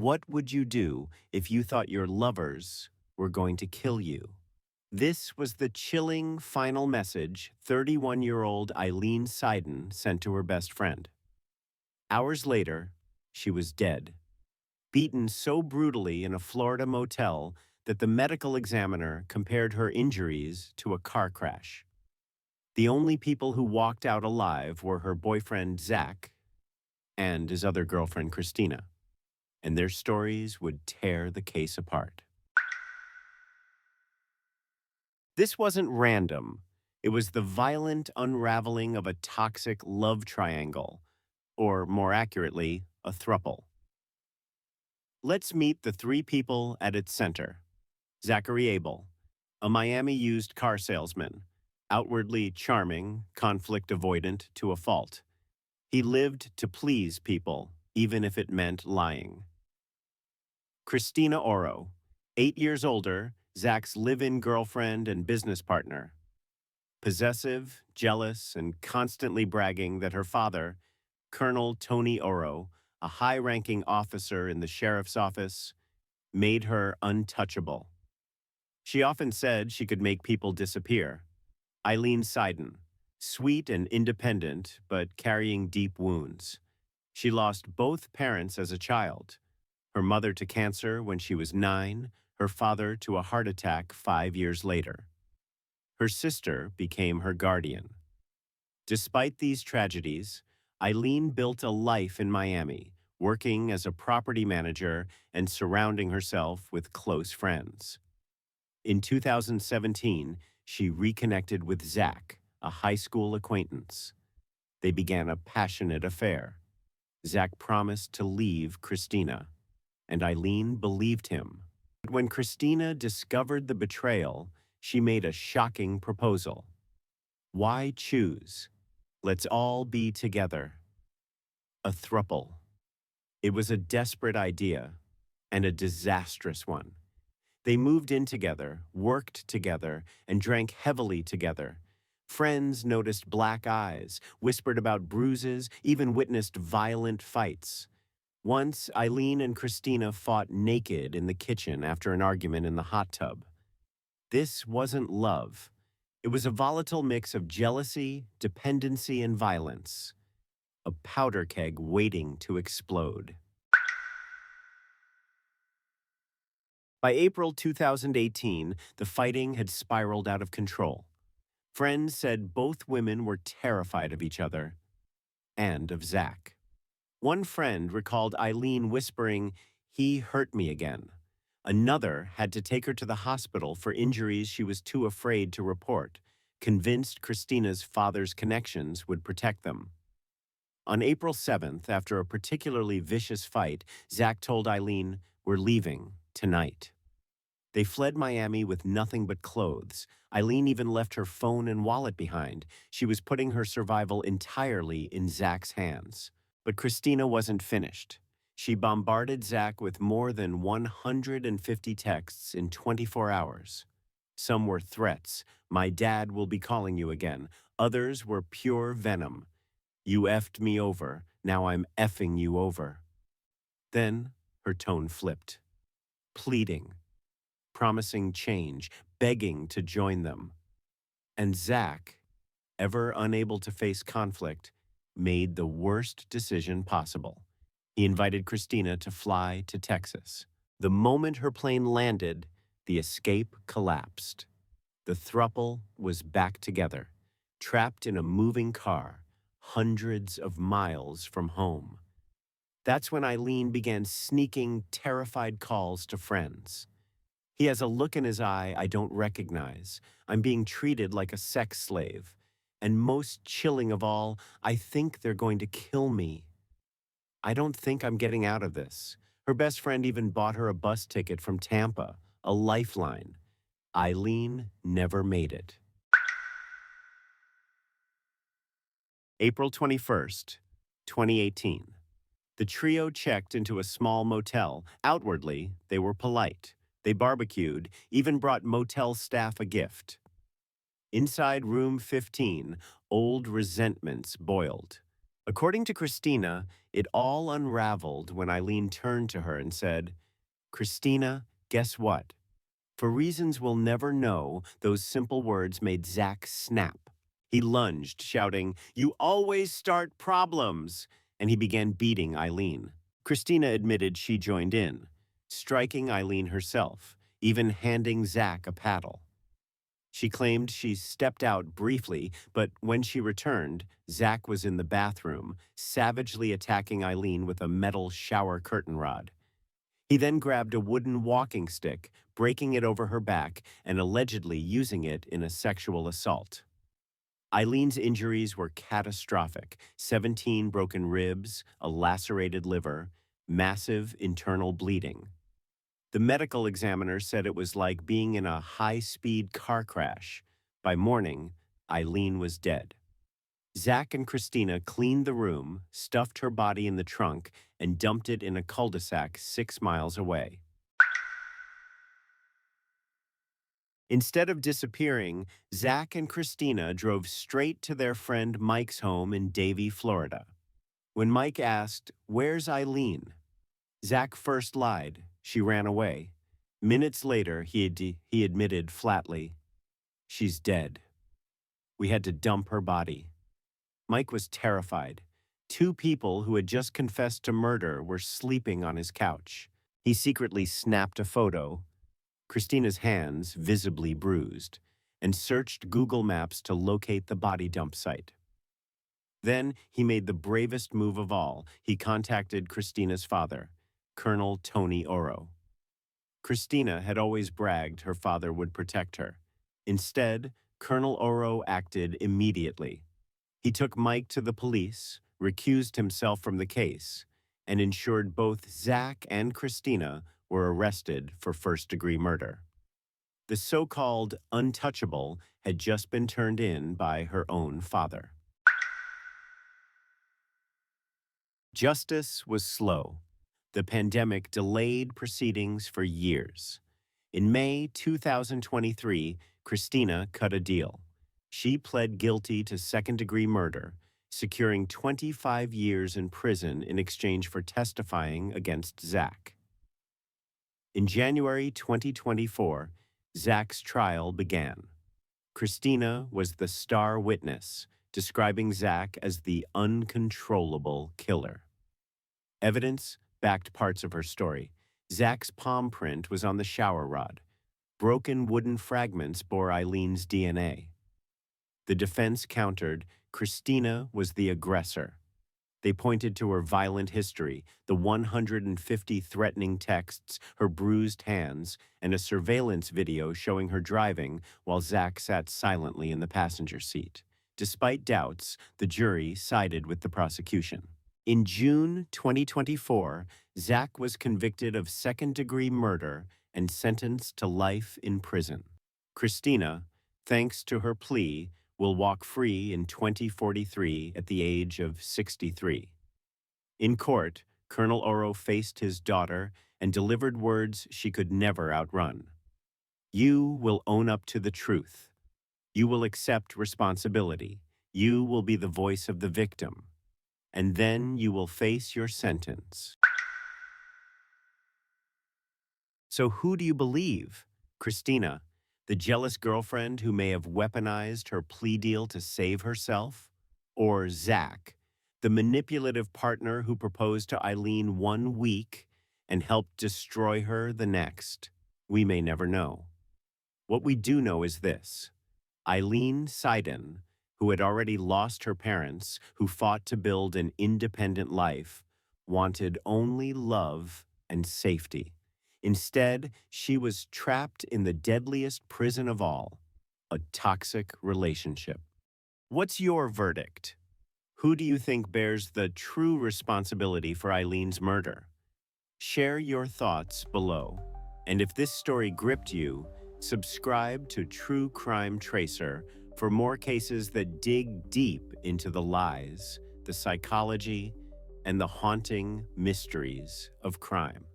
What would you do if you thought your lovers were going to kill you? This was the chilling final message 31-year-old Eileen Seiden sent to her best friend. Hours later, she was dead, beaten so brutally in a Florida motel that the medical examiner compared her injuries to a car crash. The only people who walked out alive were her boyfriend, Zach, and his other girlfriend, Christina, and their stories would tear the case apart. This wasn't random. It was the violent unraveling of a toxic love triangle, or more accurately, a throuple. Let's meet the three people at its center. Zachary Abel, a Miami used car salesman, outwardly charming, conflict avoidant to a fault. He lived to please people, even if it meant lying. Christina Oro, 8 years older, Zach's live-in girlfriend and business partner. Possessive, jealous, and constantly bragging that her father, Colonel Tony Oro, a high-ranking officer in the sheriff's office, made her untouchable. She often said she could make people disappear. Aileen Seiden, sweet and independent, but carrying deep wounds. She lost both parents as a child, her mother to cancer when she was 9, her father to a heart attack 5 years later. Her sister became her guardian. Despite these tragedies, Eileen built a life in Miami, working as a property manager and surrounding herself with close friends. In 2017, she reconnected with Zach, a high school acquaintance. They began a passionate affair. Zach promised to leave Christina, and Eileen believed him. But when Christina discovered the betrayal, she made a shocking proposal. Why choose? Let's all be together. A throuple. It was a desperate idea, and a disastrous one. They moved in together, worked together, and drank heavily together. Friends noticed black eyes, whispered about bruises, even witnessed violent fights. Once, Eileen and Christina fought naked in the kitchen after an argument in the hot tub. This wasn't love. It was a volatile mix of jealousy, dependency, and violence. A powder keg waiting to explode. By April 2018, the fighting had spiraled out of control. Friends said both women were terrified of each other and of Zach. One friend recalled Eileen whispering, "He hurt me again." Another had to take her to the hospital for injuries she was too afraid to report, convinced Christina's father's connections would protect them. On April 7th, after a particularly vicious fight, Zach told Eileen, "We're leaving tonight." They fled Miami with nothing but clothes. Eileen even left her phone and wallet behind. She was putting her survival entirely in Zach's hands. But Christina wasn't finished. She bombarded Zach with more than 150 texts in 24 hours. Some were threats. "My dad will be calling you again." Others were pure venom. "You effed me over. Now I'm effing you over." Then her tone flipped. Pleading, promising change, begging to join them. And Zach, ever unable to face conflict, made the worst decision possible. He invited Christina to fly to Texas. The moment her plane landed, the escape collapsed. The throuple was back together, trapped in a moving car, hundreds of miles from home. That's when Eileen began sneaking, terrified calls to friends. "He has a look in his eye I don't recognize. I'm being treated like a sex slave. And most chilling of all, I think they're going to kill me. I don't think I'm getting out of this." Her best friend even bought her a bus ticket from Tampa, a lifeline. Eileen never made it. April 21st, 2018. The trio checked into a small motel. Outwardly, they were polite. They barbecued, even brought motel staff a gift. Inside room 15, old resentments boiled. According to Christina, it all unraveled when Eileen turned to her and said, "Christina, guess what? For reasons we'll never know, those simple words made Zach snap. He lunged, shouting, 'You always start problems!' And he began beating Eileen. Christina admitted she joined in, striking Eileen herself, even handing Zach a paddle. She claimed she stepped out briefly, but when she returned, Zach was in the bathroom, savagely attacking Eileen with a metal shower curtain rod. He then grabbed a wooden walking stick, breaking it over her back and allegedly using it in a sexual assault. Eileen's injuries were catastrophic: 17 broken ribs, a lacerated liver, massive internal bleeding. The medical examiner said it was like being in a high-speed car crash. By morning, Eileen was dead. Zach and Christina cleaned the room, stuffed her body in the trunk, and dumped it in a cul-de-sac 6 miles away. Instead of disappearing, Zach and Christina drove straight to their friend Mike's home in Davie, Florida. When Mike asked, "Where's Eileen?" Zach first lied. She ran away. Minutes later, he admitted flatly, "She's dead. We had to dump her body." Mike was terrified. Two people who had just confessed to murder were sleeping on his couch. He secretly snapped a photo, Christina's hands visibly bruised, and searched Google Maps to locate the body dump site. Then he made the bravest move of all. He contacted Christina's father, Colonel Tony Oro. Christina had always bragged her father would protect her. Instead, Colonel Oro acted immediately. He took Mike to the police, recused himself from the case, and ensured both Zach and Christina were arrested for first-degree murder. The so-called untouchable had just been turned in by her own father. Justice was slow. The pandemic delayed proceedings for years. In May 2023, Christina cut a deal. She pled guilty to second-degree murder, securing 25 years in prison in exchange for testifying against Zach. In January 2024, Zach's trial began. Christina was the star witness, describing Zach as the uncontrollable killer. Evidence backed parts of her story. Zach's palm print was on the shower rod. Broken wooden fragments bore Eileen's DNA. The defense countered Christina was the aggressor. They pointed to her violent history, the 150 threatening texts, her bruised hands, and a surveillance video showing her driving while Zach sat silently in the passenger seat. Despite doubts, the jury sided with the prosecution. In June 2024, Zach was convicted of second-degree murder and sentenced to life in prison. Christina, thanks to her plea, will walk free in 2043 at the age of 63. In court, Colonel Oro faced his daughter and delivered words she could never outrun. "You will own up to the truth. You will accept responsibility. You will be the voice of the victim. And then you will face your sentence." So who do you believe? Christina, the jealous girlfriend who may have weaponized her plea deal to save herself? Or Zach, the manipulative partner who proposed to Eileen 1 week and helped destroy her the next? We may never know. What we do know is this: Eileen Seiden, who had already lost her parents, who fought to build an independent life, wanted only love and safety. Instead, she was trapped in the deadliest prison of all, a toxic relationship. What's your verdict? Who do you think bears the true responsibility for Eileen's murder? Share your thoughts below. And if this story gripped you, subscribe to True Crime Tracer for more cases that dig deep into the lies, the psychology, and the haunting mysteries of crime.